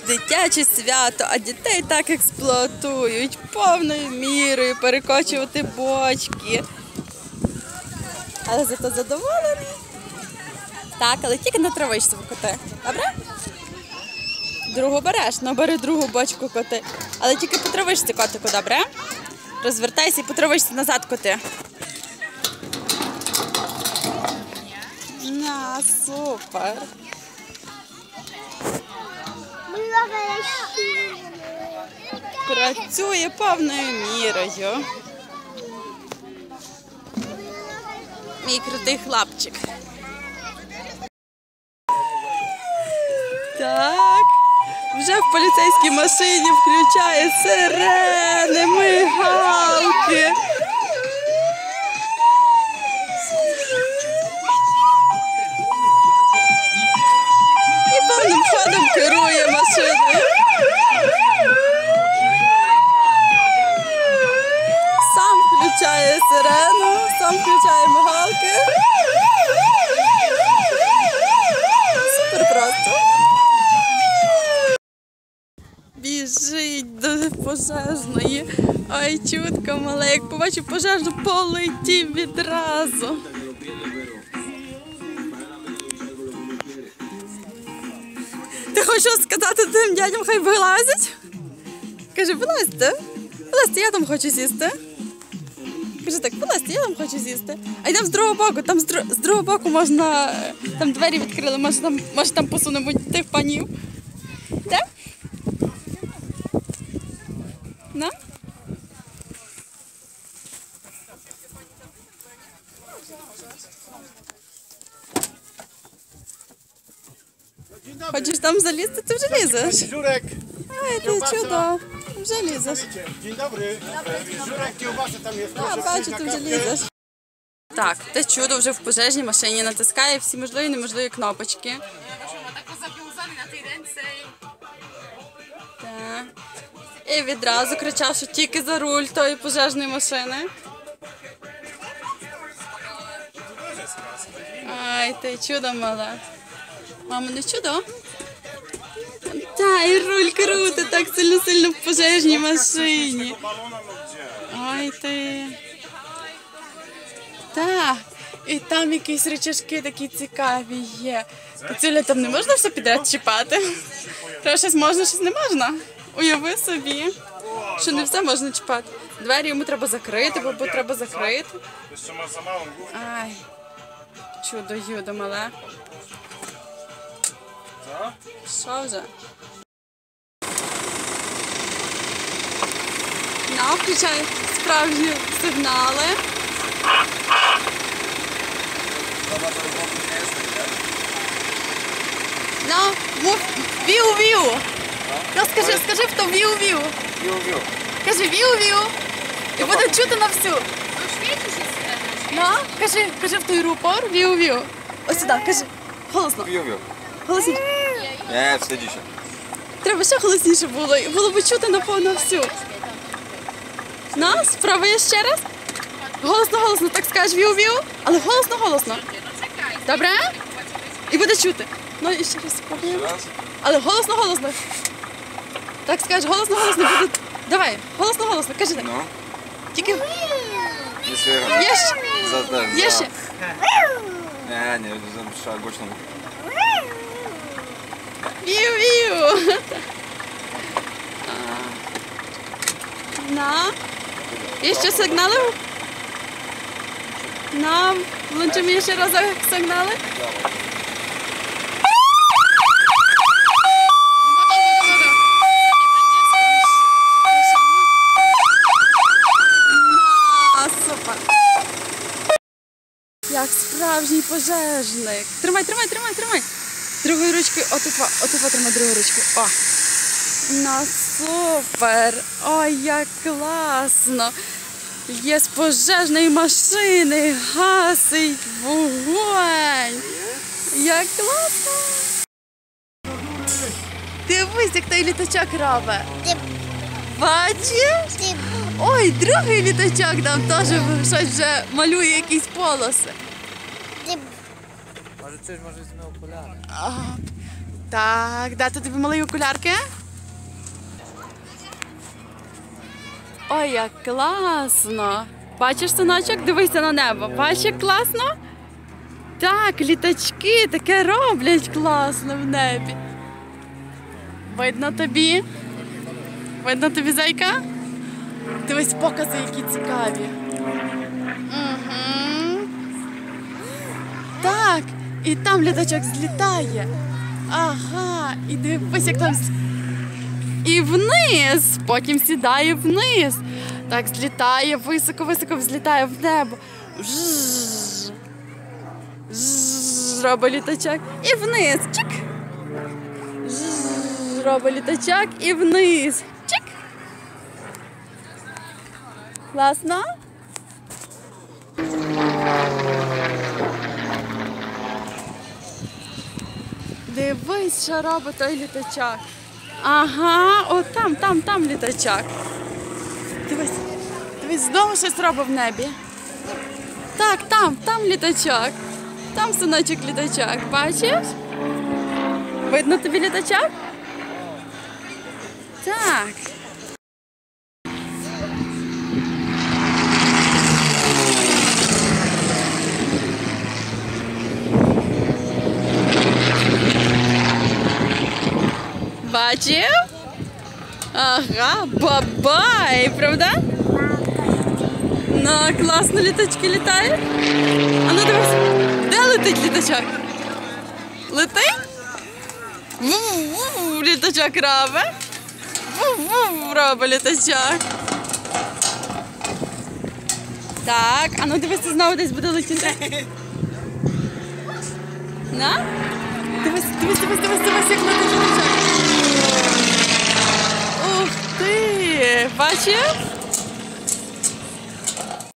дитяче свято, а дітей так експлуатують повною мірою, перекочувати бочки. Але зато задоволений. Так, але тільки на травичці коти. Добре? Другу береш, ну бери другу бочку коти. Але тільки по травичці котику, добре? Розвертайся і по травичці назад коти. На, супер. Працює повною мірою. Мій крутий хлопчик. Так, вже в поліцейській машині включає сирени, мигалки. І повним ходом керує машиною. Сам включає сирену, сам включає мигалки. Супер просто. Біжить до пожежної. Ой, чутко мале, як побачив пожежну, полетів відразу. Ти хочеш сказати тим дядям, хай вилазять? Каже, вилазьте, вилазьте, я там хочу сісти. Каже так, вилазьте, я там хочу сісти. А йдемо з другого боку, там з другого боку можна, там двері відкрили, може там посунемо тих панів. Де? На? Хочеш там залізти, ти вже лізеш. Żurek. Ай, ти чудо, вже лізеш. Dzień dobry. Żurek, kiełbasy tam jest. А, бачу, ти вже лізеш. Так, те чудо вже в пожежній машині натискає всі можливі і неможливі кнопочки. Так. І відразу кричав, що тільки за руль тої пожежної машини. Ай, ти чудо мале. Мамо, не чудо? Та, і руль крути так сильно-сильно в пожежній машині. Ай, ти. Так, і там якісь речашки такі цікаві є. Кацюля, там не можна все підряд чіпати? Треба щось можна, щось не можна. Уяви собі, що не все можна чіпати. Двері йому треба закрити, бо треба закрити. Ай, чудо-юдо мале. Що вже? На, включай справжні сигнали. На, віу-віу. Ну, скажи, хто віу-віу. Віу-віу. Кажи віу-віу. І буде чути на всю. На, кажи в той рупор, віу-віу. Ось сюди, кажи. Голосно. Віу-віу. Голосніше. Не, вслідіше. Треба ще голосніше було. І було б чути на всю. На, спробуєш ще раз. Голосно, так скажеш віу-віу, але голосно. Добре? І буде чути. Ну, і ще раз спробуємо. Але голосно. Так скажеш, голосно, буде. Давай, голосно, кажи так. Ну? Тільки... Є ще. Є ще. Не, trzeba głośno. Віу-віу. На. Є ще сигнали? На. Вłączymy ще раз сигнали. Супер. Як справжній пожежник. Тримай. Другою ручкою, отут тримай другою ручкою. О. На, супер. Ой, як класно. Є з пожежної машини, гасить вогонь. Як класно. Дивись, як той літачок робить. Бачиш? Ой, другий літачок там теж щось вже малює якісь полоси. Може, це ж може знову окуляри. Так, де тут тобі малі окулярки? Ой, як класно! Бачиш, синочок? Дивися на небо. Бачиш, як класно? Так, літачки таке роблять класно в небі. Видно тобі? Видно тобі, зайка? Дивись, покази, які цікаві. Угу. Так, і там літачок злітає. Ага, і дивись, як там. І вниз, потім сідає вниз. Так, злітає, високо-високо взлітає в небо. Жжж. Жжж, робить літачок і вниз. Чик. Жжж, робить літачок і вниз. Чик. Класно? Дивись, що робить той літачок. Ага, от там літачок. Дивись, знову щось робить в небі. Так, там літачок. Там, синочок, літачок. Бачиш? Видно тобі літачок? Так. Бачив? Ага, бабай, правда? Ну, класно літачки літають. А ну дивись, де летить літачок? Летить? Ву-ву, літачок робить. Ву-ву, робить літачок. Так, а ну дивись, знову десь буде летіти. На? Дивись, як летить літачок. Ух ти! Бачив?